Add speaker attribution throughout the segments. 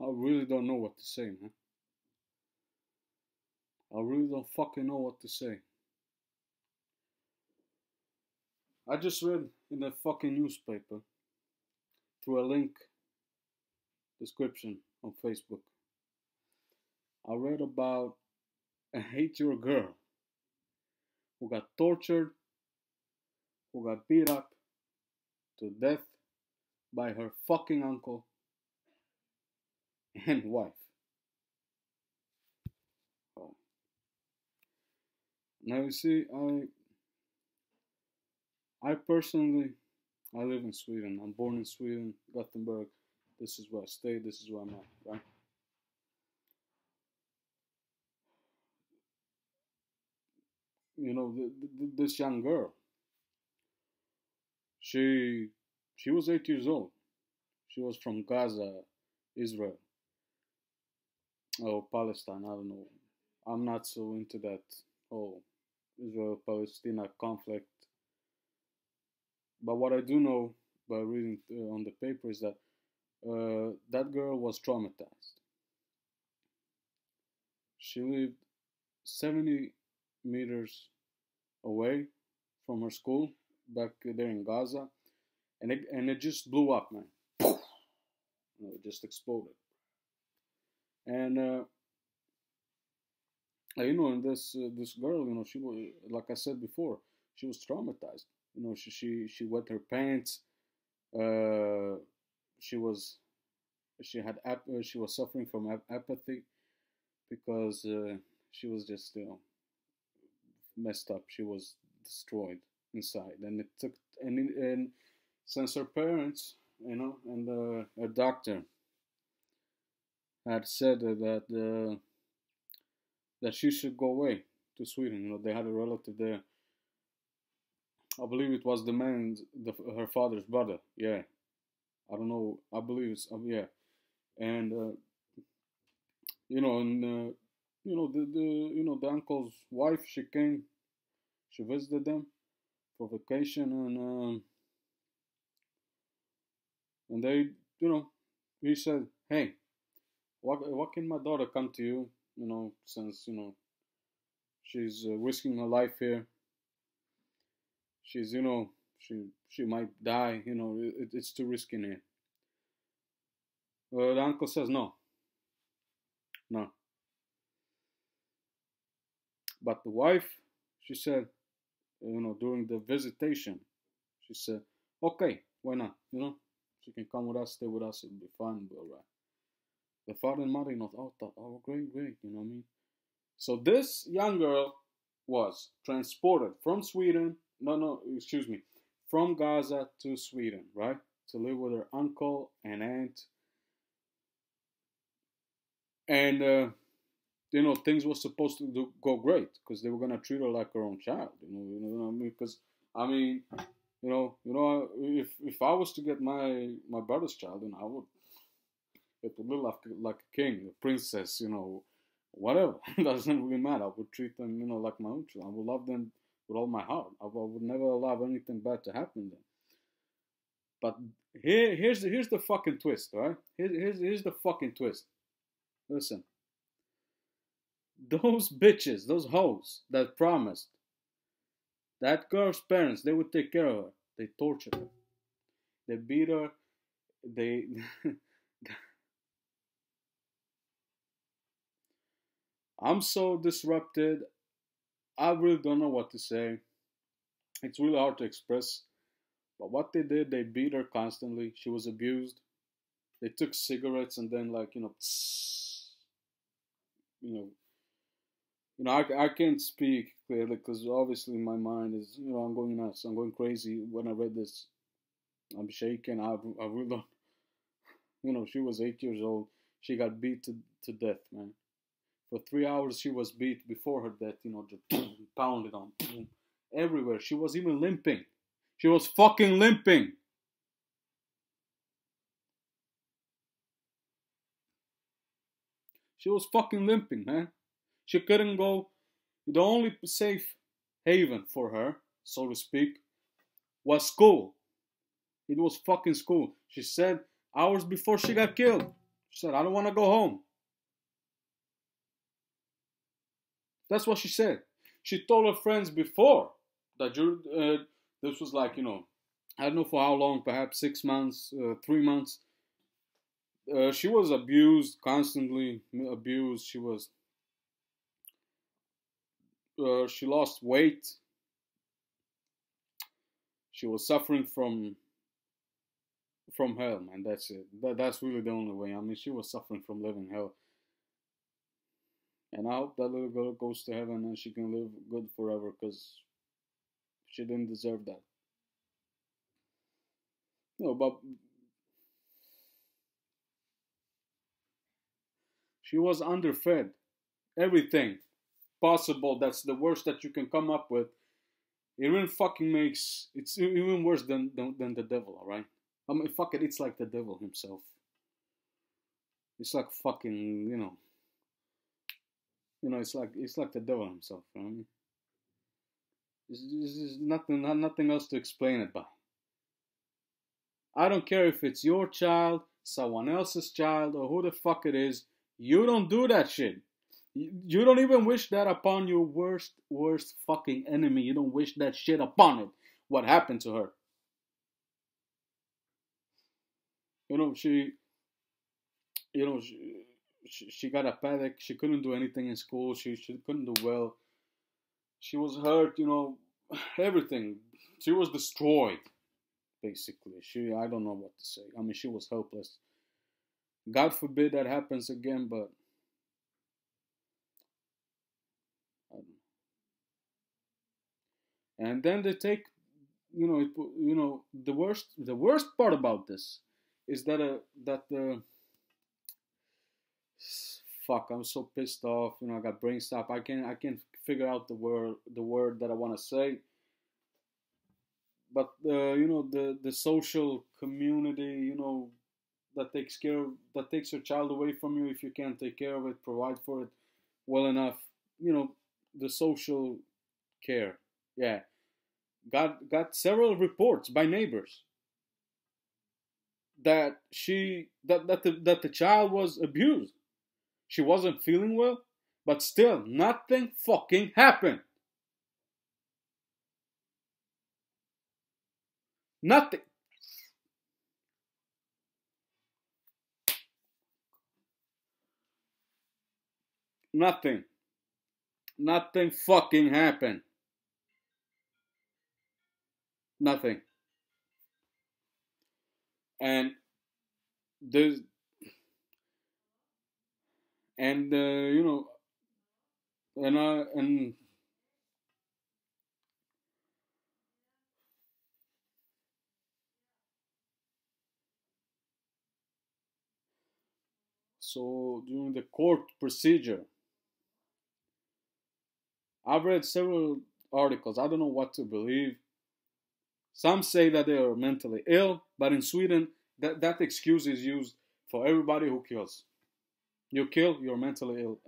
Speaker 1: I really don't know what to say, man. I really don't fucking know what to say. I just read in the fucking newspaper through a link description on Facebook. I read about a 8-year girl who got tortured, who got beat up to death by her fucking uncle and wife. Oh. Now you see, I personally, I live in Sweden. I'm born in Sweden, Gothenburg. This is where I stay. This is where I'm at, right? You know, this young girl, she she was 8 years old. She was from Gaza, Israel, or Palestine. I don't know. I'm not so into that whole Israel-Palestina conflict. But what I do know by reading on the paper is that that girl was traumatized. She lived 70 meters away from her school back there in Gaza, and it just blew up, man. It just exploded. And and this girl, she was, like I said before, she was traumatized. She wet her pants. Uh, she was she was suffering from apathy because she was just messed up. She was destroyed inside, and it took and since her parents, and a doctor had said that she should go away to Sweden. They had a relative there. I believe it was her father's brother. Yeah, I don't know. I believe it's yeah, and and the uncle's wife. She came. She visited them for vacation, and they, he said, "Hey, what can my daughter come to you? Since she's risking her life here. She's she might die. It's too risky here." The uncle says, "No, no." But the wife, she said, during the visitation, she said, "Okay, why not? She can come with us, stay with us. It'll be fun, it'll be alright." The father and mother, thought, "Oh, great, great." You know what I mean? So this young girl was transported from Sweden. No, excuse me, from Gaza to Sweden, right? To live with her uncle and aunt. And, things were supposed to go great because they were going to treat her like her own child. You know what I mean? Because, I mean, if I was to get my brother's child, then it would look like a king, a princess, whatever. It doesn't really matter. I would treat them, like my own child. I would love them with all my heart. I would never allow anything bad to happen to them. But here's the fucking twist, right? Here's the fucking twist. Listen, those bitches, those hoes that promised that girl's parents they would take care of her, they tortured her, they beat her, they. I'm so disrupted. I really don't know what to say. It's really hard to express. But what they did, they beat her constantly. She was abused. They took cigarettes and then you know, I can't speak clearly because obviously my mind is, I'm going nuts. I'm going crazy when I read this. I'm shaking. I really don't. She was 8 years old. She got beat to death, man. For 3 hours she was beat before her death, just pounded on everywhere. She was even limping. She was fucking limping. She was fucking limping, man. She couldn't go. The only safe haven for her, so to speak, was school. It was fucking school. She said hours before she got killed. She said, I don't want to go home. That's what she said. She told her friends before that this was like, I don't know for how long, perhaps 6 months, 3 months. She was abused, constantly abused. She lost weight. She was suffering from hell, man. That's it. That's really the only way. I mean, she was suffering from living hell. And I hope that little girl goes to heaven and she can live good forever because she didn't deserve that. No, but she was underfed. Everything possible. That's the worst that you can come up with. It even fucking makes it's even worse than the devil. All right. I mean, fuck it. It's like the devil himself. It's like fucking it's like the devil himself. You know what I mean? There's nothing else to explain it by. I don't care if it's your child, someone else's child, or who the fuck it is. You don't do that shit. You don't even wish that upon your worst fucking enemy. You don't wish that shit upon it. What happened to her? She, she got apathic. She couldn't do anything in school. She couldn't do well. She was hurt. Everything. She was destroyed. Basically, I don't know what to say. I mean, she was helpless. God forbid that happens again, but I don't know. And then they take, the worst part about this is that the fuck. I'm so pissed off. I got brain stop. I can't figure out the word that I want to say. But the social community, that takes your child away from you if you can't take care of it, provide for it well enough. The social care. Yeah, got several reports by neighbors that the child was abused. She wasn't feeling well, but still nothing fucking happened. Nothing. Nothing. Nothing fucking happened. Nothing. And there's and and so during the court procedure, I've read several articles. I don't know what to believe. Some say that they are mentally ill, but in Sweden, that excuse is used for everybody who kills. You kill, you're mentally ill.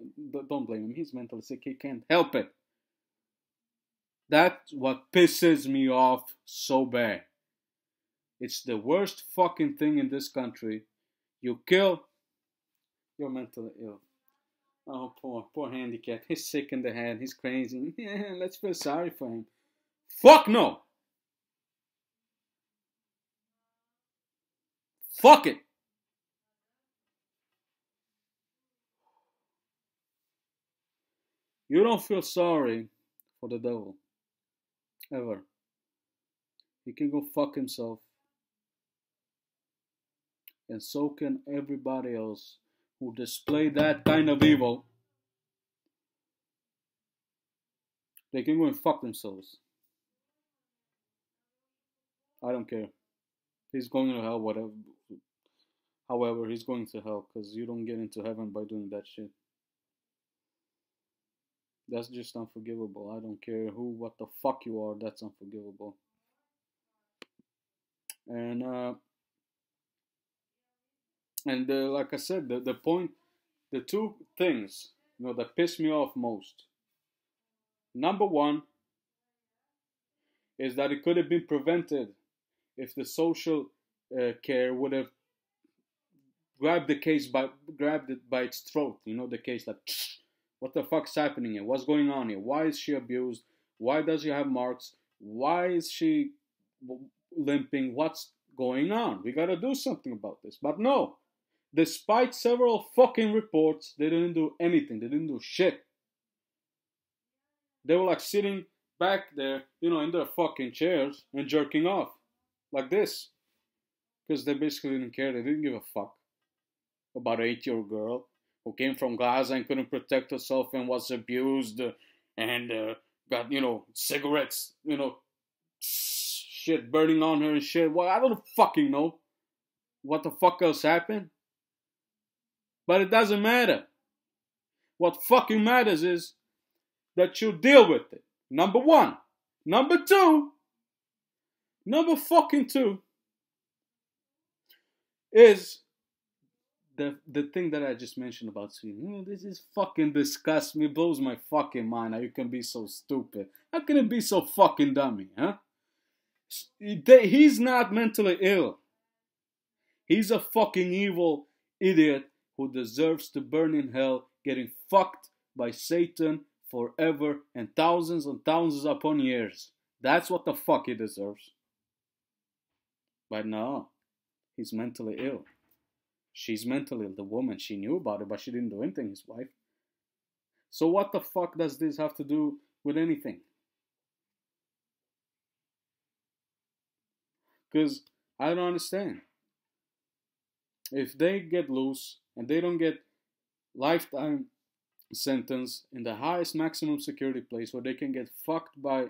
Speaker 1: Don't blame him. He's mentally sick. He can't help it. That's what pisses me off so bad. It's the worst fucking thing in this country. You kill, you're mentally ill. Oh, poor handicap. He's sick in the head. He's crazy. Let's feel sorry for him. Fuck no. Fuck it. You don't feel sorry for the devil. Ever. He can go fuck himself. And so can everybody else who display that kind of evil. They can go and fuck themselves. I don't care. He's going to hell, whatever. However, he's going to hell because you don't get into heaven by doing that shit. That's just unforgivable. I don't care what the fuck you are. That's unforgivable. And like I said, the point, the two things that piss me off most. Number one is that it could have been prevented if the social care would have grabbed it by its throat. You know, the case like, what the fuck's happening here? What's going on here? Why is she abused? Why does she have marks? Why is she limping? What's going on? We gotta do something about this. But no, despite several fucking reports, they didn't do anything. They didn't do shit. They were like sitting back there, you know, in their fucking chairs and jerking off like this. Because they basically didn't care. They didn't give a fuck about an 8-year-old girl who came from Gaza and couldn't protect herself and was abused and got, you know, cigarettes, you know, shit burning on her and shit. Well, I don't fucking know what the fuck else happened. But it doesn't matter. What fucking matters is that you deal with it. Number one. Number fucking two is the thing that I just mentioned about Sweden. You know, this is fucking disgusts me, blows my fucking mind how you can be so stupid. How can it be so fucking dummy, huh? He's not mentally ill. He's a fucking evil idiot who deserves to burn in hell, getting fucked by Satan forever and thousands upon years. That's what the fuck he deserves. But no, he's mentally ill. She's mentally ill. The woman, she knew about it, but she didn't do anything, his wife. So what the fuck does this have to do with anything? Because I don't understand. If they get loose and they don't get lifetime sentence in the highest maximum security place where they can get fucked by,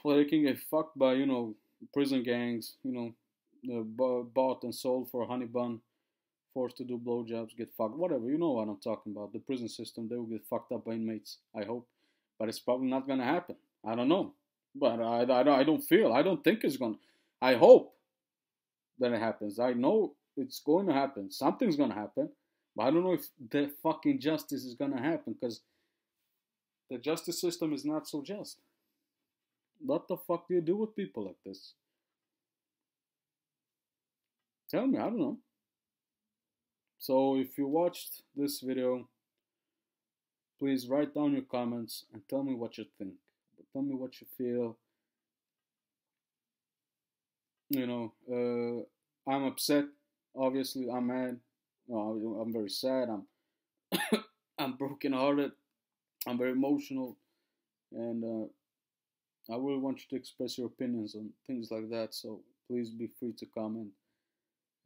Speaker 1: you know, prison gangs, you know, bought and sold for a honey bun, forced to do blowjobs, get fucked, whatever, you know what I'm talking about. The prison system, they will get fucked up by inmates, I hope. But it's probably not going to happen. I don't know. But I don't think it's going to. I hope that it happens. I know it's going to happen. Something's going to happen. But I don't know if the fucking justice is going to happen, because the justice system is not so just. What the fuck do you do with people like this? Tell me, I don't know. So if you watched this video, please write down your comments and tell me what you think. Tell me what you feel. You know, I'm upset. Obviously, I'm mad. I'm very sad. I'm brokenhearted. I'm very emotional, and I really want you to express your opinions on things like that. So please be free to comment.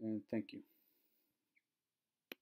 Speaker 1: And thank you.